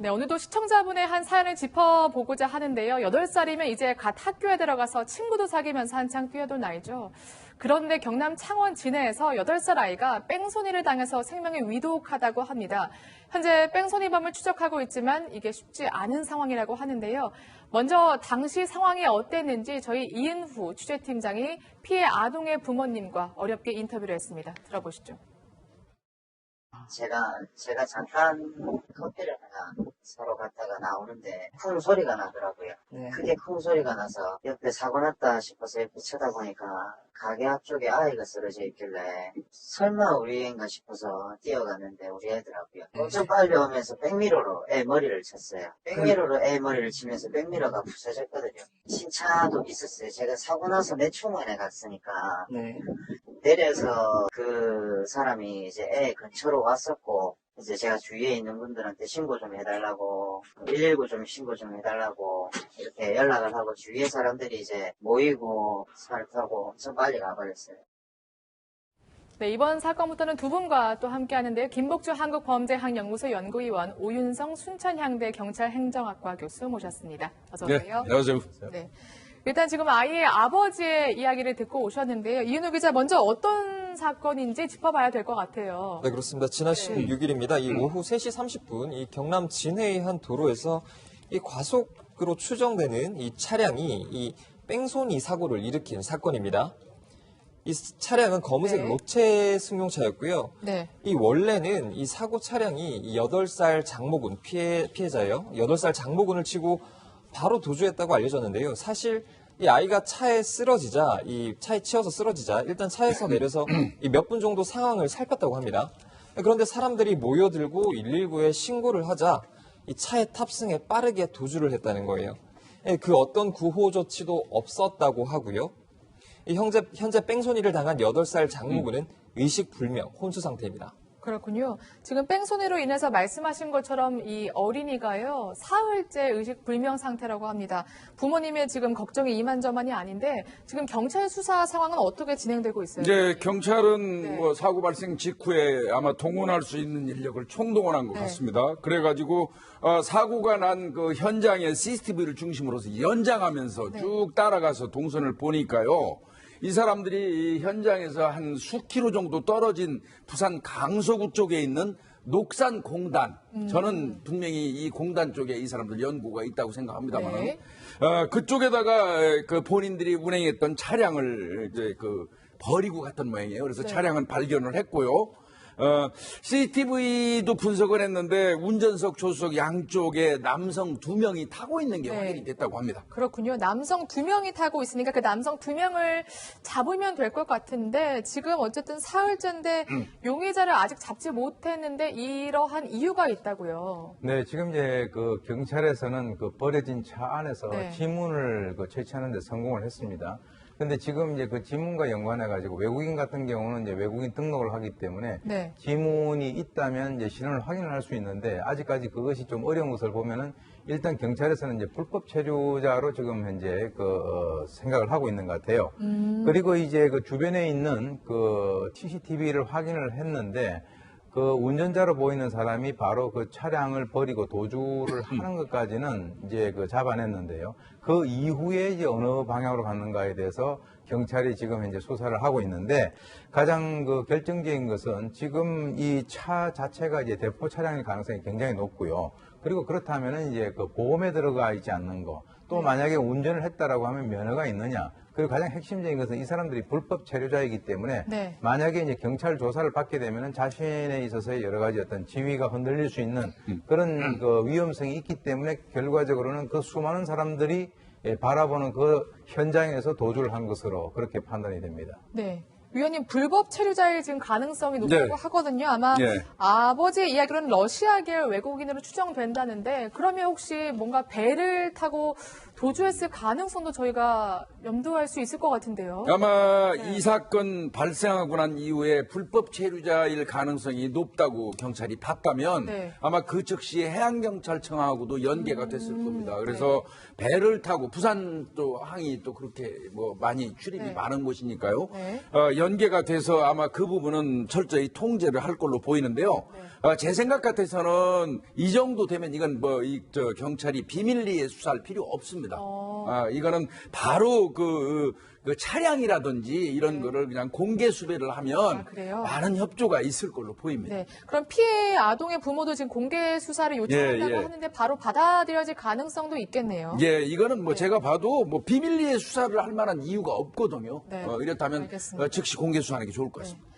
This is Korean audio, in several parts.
네, 오늘도 시청자분의 한 사연을 짚어보고자 하는데요. 8살이면 이제 갓 학교에 들어가서 친구도 사귀면서 한창 뛰어들 나이죠. 그런데 경남 창원 진해에서 8살 아이가 뺑소니를 당해서 생명이 위독하다고 합니다. 현재 뺑소니범을 추적하고 있지만 이게 쉽지 않은 상황이라고 하는데요. 먼저 당시 상황이 어땠는지 저희 이은후 취재팀장이 피해 아동의 부모님과 어렵게 인터뷰를 했습니다. 들어보시죠. 제가 잠깐 커피를 하나 사러 갔다가 나오는데 쿵 소리가 나더라고요. 네. 크게 쿵 소리가 나서 옆에 사고 났다 싶어서 옆에 쳐다보니까 가게 앞쪽에 아이가 쓰러져 있길래 설마 우리 애인가 싶어서 뛰어갔는데 우리 애더라고요. 엄청 빨리 오면서 백미러로 애 머리를 쳤어요. 백미러로 애 머리를 치면서 백미러가 부서졌거든요. 신차도 있었어요. 제가 사고 나서 매충원에 갔으니까 네. 내려서 그 사람이 이제 애 근처로 왔었고, 이제 제가 주위에 있는 분들한테 신고 좀 해달라고, 119 좀 신고 좀 해달라고, 이렇게 연락을 하고, 주위에 사람들이 이제 모이고, 차를 타고 엄청 빨리 가버렸어요. 네, 이번 사건부터는 두 분과 또 함께 하는데요. 김복주 한국범죄학연구소 연구위원, 오윤성 순천향대 경찰행정학과 교수 모셨습니다. 어서 오세요. 네, 안녕하세요. 네. 일단 지금 아이의 아버지의 이야기를 듣고 오셨는데요. 이은우 기자, 먼저 어떤 사건인지 짚어봐야 될 것 같아요. 네, 그렇습니다. 지난 16일입니다. 이 오후 3시 30분, 이 경남 진해의 한 도로에서 이 과속으로 추정되는 이 차량이 이 뺑소니 사고를 일으킨 사건입니다. 이 차량은 검은색 네. 로체 승용차였고요. 네. 이 원래는 이 사고 차량이 이 8살 장모군 피해자예요. 8살 장모군을 치고 바로 도주했다고 알려졌는데요. 사실 이 아이가 차에 치여서 쓰러지자 일단 차에서 내려서 몇 분 정도 상황을 살폈다고 합니다. 그런데 사람들이 모여들고 119에 신고를 하자 이 차에 탑승해 빠르게 도주를 했다는 거예요. 그 어떤 구호 조치도 없었다고 하고요. 현재 뺑소니를 당한 8살 장모군은 의식불명, 혼수 상태입니다. 그렇군요. 지금 뺑소니로 인해서 말씀하신 것처럼 이 어린이가요, 사흘째 의식불명 상태라고 합니다. 부모님의 지금 걱정이 이만저만이 아닌데 지금 경찰 수사 상황은 어떻게 진행되고 있어요? 이제 경찰은 네. 뭐 사고 발생 직후에 아마 동원할 수 있는 인력을 총동원한 것 네. 같습니다. 그래가지고 사고가 난 그 현장의 CCTV를 중심으로서 연장하면서 네. 쭉 따라가서 동선을 보니까요. 이 사람들이 이 현장에서 한 수킬로 정도 떨어진 부산 강서구 쪽에 있는 녹산공단. 저는 분명히 이 공단 쪽에 이 사람들 연구가 있다고 생각합니다만, 네. 그쪽에다가 그 본인들이 운행했던 차량을 이제 버리고 갔던 모양이에요. 그래서 네. 차량은 발견을 했고요. CCTV도 분석을 했는데 운전석, 조수석 양쪽에 남성 2명이 타고 있는 게 네. 확인이 됐다고 합니다. 그렇군요. 남성 2명이 타고 있으니까 그 남성 2명을 잡으면 될 것 같은데 지금 어쨌든 사흘째인데 용의자를 아직 잡지 못했는데 이러한 이유가 있다고요. 네, 지금 이제 그 경찰에서는 그 버려진 차 안에서 네. 지문을 채취하는 데 성공을 했습니다. 근데 지금 이제 그 지문과 연관해가지고 외국인 같은 경우는 이제 외국인 등록을 하기 때문에 네. 지문이 있다면 이제 신원을 확인을 할 수 있는데 아직까지 그것이 좀 어려운 것을 보면은 일단 경찰에서는 이제 불법 체류자로 지금 현재 생각을 하고 있는 것 같아요. 그리고 이제 그 주변에 있는 그 CCTV를 확인을 했는데 그 운전자로 보이는 사람이 바로 그 차량을 버리고 도주를 하는 것까지는 이제 잡아냈는데요. 그 이후에 이제 어느 방향으로 갔는가에 대해서 경찰이 지금 현재 수사를 하고 있는데 가장 결정적인 것은 지금 이 차 자체가 이제 대포 차량일 가능성이 굉장히 높고요. 그리고 그렇다면은 이제 보험에 들어가 있지 않는 거, 또 만약에 운전을 했다라고 하면 면허가 있느냐. 그리고 가장 핵심적인 것은 이 사람들이 불법 체류자이기 때문에 네. 만약에 이제 경찰 조사를 받게 되면은 자신에 있어서의 여러 가지 어떤 지위가 흔들릴 수 있는 그런 위험성이 있기 때문에 결과적으로는 그 수많은 사람들이 바라보는 그 현장에서 도주를 한 것으로 그렇게 판단이 됩니다. 네. 위원님, 불법 체류자일 지금 가능성이 높다고 네. 하거든요. 아마 네. 아버지의 이야기로는 러시아계 외국인으로 추정된다는데 그러면 혹시 뭔가 배를 타고 도주했을 가능성도 저희가 염두할 수 있을 것 같은데요. 아마 네. 이 사건 발생하고 난 이후에 불법 체류자일 가능성이 높다고 경찰이 봤다면 네. 아마 그 즉시 해양경찰청하고도 연계가 됐을 겁니다. 그래서 배를 타고 부산 또 항이 또 그렇게 뭐 많이 출입이 네. 많은 곳이니까요. 네. 연계가 돼서 아마 그 부분은 철저히 통제를 할 걸로 보이는데요. 제 생각 같아서는 이 정도 되면 이건 경찰이 비밀리에 수사할 필요 없습니다. 이거는 바로 그 차량이라든지 이런 거를 그냥 공개 수배를 하면 그래요? 많은 협조가 있을 걸로 보입니다. 네. 그럼 피해 아동의 부모도 지금 공개 수사를 요청한다고 예. 하는데 바로 받아들여질 가능성도 있겠네요. 예, 이거는 제가 봐도 비밀리에 수사를 할 만한 이유가 없거든요. 네. 이렇다면 알겠습니다. 즉시 공개 수사하는 게 좋을 것 같습니다.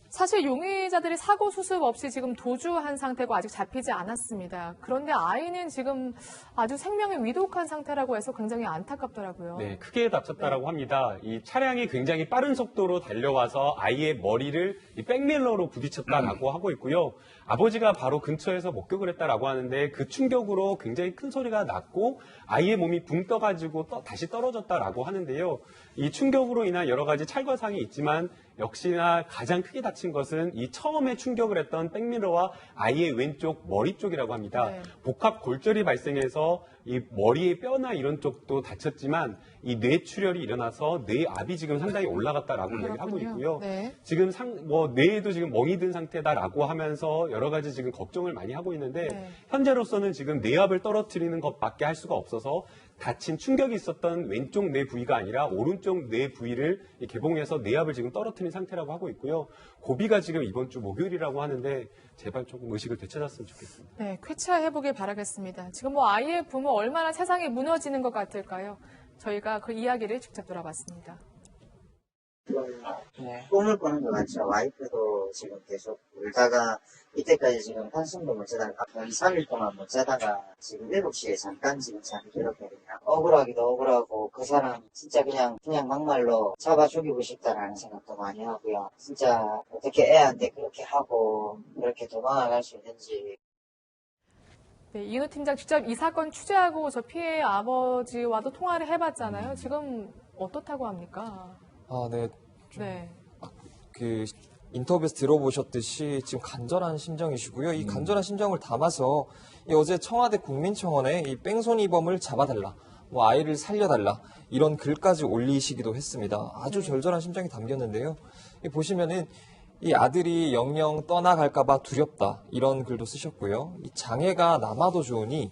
사실 용의자들이 사고 수습 없이 지금 도주한 상태고 아직 잡히지 않았습니다. 그런데 아이는 지금 아주 생명이 위독한 상태라고 해서 굉장히 안타깝더라고요. 네, 크게 다쳤다라고 합니다. 이 차량이 굉장히 빠른 속도로 달려와서 아이의 머리를 이 백밀러로 부딪혔다라고 하고 있고요. 아버지가 바로 근처에서 목격을 했다라고 하는데 그 충격으로 굉장히 큰 소리가 났고 아이의 몸이 붕 떠가지고 다시 떨어졌다라고 하는데요. 이 충격으로 인한 여러 가지 찰과상이 있지만 역시나 가장 크게 다친 것은 이 처음에 충격을 했던 백밀러와 아이의 왼쪽 머리 쪽이라고 합니다. 네. 복합 골절이 발생해서 이 머리의 뼈나 이런 쪽도 다쳤지만 이 뇌출혈이 일어나서 뇌압이 지금 상당히 올라갔다라고 얘기를 하고 있고요. 네. 지금 뇌에도 지금 멍이 든 상태다라고 하면서 여러 가지 지금 걱정을 많이 하고 있는데 네. 현재로서는 지금 뇌압을 떨어뜨리는 것밖에 할 수가 없어서 다친 충격이 있었던 왼쪽 뇌 부위가 아니라 오른쪽 뇌 부위를 개봉해서 뇌압을 지금 떨어뜨린 상태라고 하고 있고요. 고비가 지금 이번 주 목요일이라고 하는데 제발 조금 의식을 되찾았으면 좋겠습니다. 네, 쾌차해보길 바라겠습니다. 지금 아이의 부모 얼마나 세상이 무너지는 것 같을까요? 저희가 그 이야기를 직접 들어봤습니다. 꿈을 꾸는 것 같죠. 와이프도 지금 계속 울다가 이때까지 지금 한숨도 못 자다가 2, 3일 동안 못 자다가 지금 7시에 잠깐 지금 잠이 들었거든요. 억울하기도 억울하고 그 사람 진짜 그냥 막말로 잡아 죽이고 싶다라는 생각도 많이 하고요. 진짜 어떻게 애한테 그렇게 하고 그렇게 도망갈 수 있는지. 네, 이인호 팀장 직접 이 사건 취재하고 저 피해 아버지와도 통화를 해봤잖아요. 지금 어떻다고 합니까? 네. 네. 그 인터뷰에서 들어보셨듯이 지금 간절한 심정이시고요. 이 간절한 심정을 담아서 어제 청와대 국민청원에 이 뺑소니범을 잡아달라, 아이를 살려달라 이런 글까지 올리시기도 했습니다. 아주 절절한 심정이 담겼는데요. 보시면은 이 아들이 영영 떠나갈까봐 두렵다 이런 글도 쓰셨고요. 이 장애가 남아도 좋으니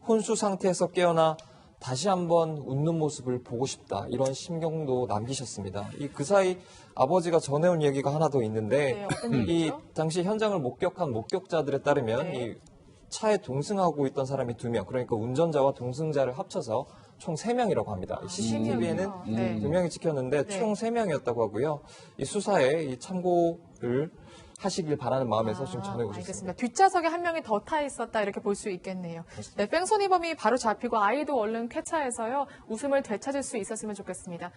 혼수 상태에서 깨어나 다시 한번 웃는 모습을 보고 싶다 이런 심경도 남기셨습니다. 그 사이 아버지가 전해온 얘기가 하나 더 있는데 네, 어떤 이 얘기죠? 당시 현장을 목격한 목격자들에 따르면 네. 이 차에 동승하고 있던 사람이 2명, 그러니까 운전자와 동승자를 합쳐서 총 3명이라고 합니다. CCTV에는 네. 2명이 찍혔는데 네. 총 3명이었다고 하고요. 이 수사에 이 참고를 하시길 바라는 마음에서 지금 전해오셨습니다. 알겠습니다. 뒷좌석에 한 명이 더 타 있었다 이렇게 볼 수 있겠네요. 네, 뺑소니범이 바로 잡히고 아이도 얼른 쾌차해서요 웃음을 되찾을 수 있었으면 좋겠습니다.